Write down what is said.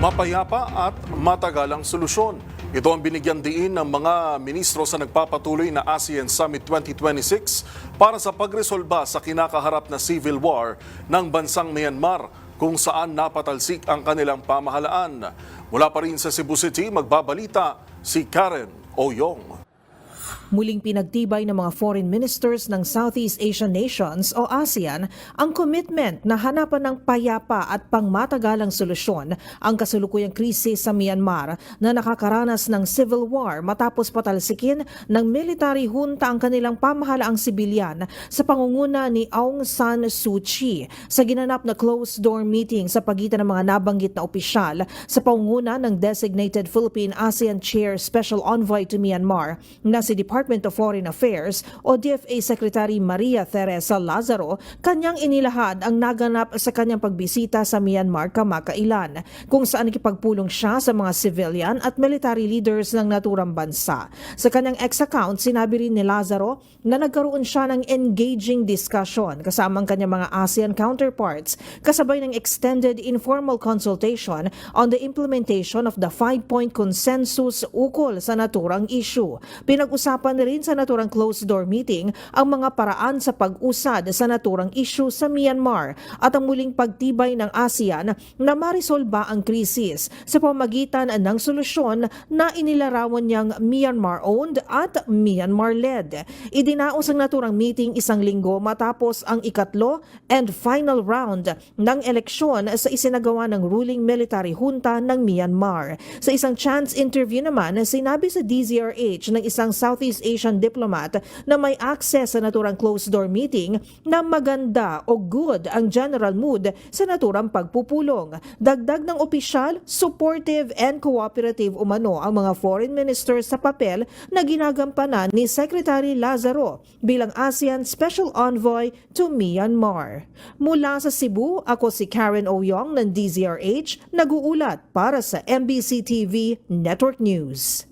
mapayapa at matagalang solusyon. Ito ang binigyan diin ng mga ministro sa nagpapatuloy na ASEAN Summit 2026 para sa pagresolba sa kinakaharap na civil war ng bansang Myanmar kung saan napatalsik ang kanilang pamahalaan. Mula pa rin sa Cebu City, magbabalita si Karen Oyong. Muling pinagtibay ng mga foreign ministers ng Southeast Asian nations o ASEAN ang commitment na hanapan ng payapa at pangmatagalang solusyon ang kasulukuyang krisis sa Myanmar na nakakaranas ng civil war matapos patalsikin ng military junta ang kanilang pamahalaang sibilyan sa pangunguna ni Aung San Suu Kyi sa ginanap na closed-door meeting sa pagitan ng mga nabanggit na opisyal sa pangunguna ng designated Philippine ASEAN Chair Special Envoy to Myanmar na si Department of Foreign Affairs o DFA Secretary Maria Teresa Lazaro, kanyang inilahad ang naganap sa kanyang pagbisita sa Myanmar kamakailan, kung saan nakipagpulong siya sa mga civilian at military leaders ng naturang bansa. Sa kanyang ex-account, sinabi rin ni Lazaro na nagkaroon siya ng engaging discussion kasama ang kanyang mga ASEAN counterparts kasabay ng extended informal consultation on the implementation of the 5-point consensus ukol sa naturang issue. Pinag-usapan na rin sa naturang closed-door meeting ang mga paraan sa pag-usad sa naturang issue sa Myanmar at ang muling pagtibay ng ASEAN na marisolba ang krisis sa pamagitan ng solusyon na inilarawan niyang Myanmar-owned at Myanmar-led. Idinaos ang naturang meeting isang linggo matapos ang ikatlo and final round ng eleksyon sa isinagawa ng ruling military junta ng Myanmar. Sa isang chance interview naman, sinabi sa DZRH ng isang Southeast Asian diplomat na may access sa naturang closed-door meeting na maganda o good ang general mood sa naturang pagpupulong. Dagdag ng opisyal, supportive and cooperative umano ang mga foreign ministers sa papel na ginagampanan ni Secretary Lazaro bilang ASEAN Special Envoy to Myanmar. Mula sa Cebu, ako si Karen Oyong ng DZRH, nag-uulat para sa MBC TV Network News.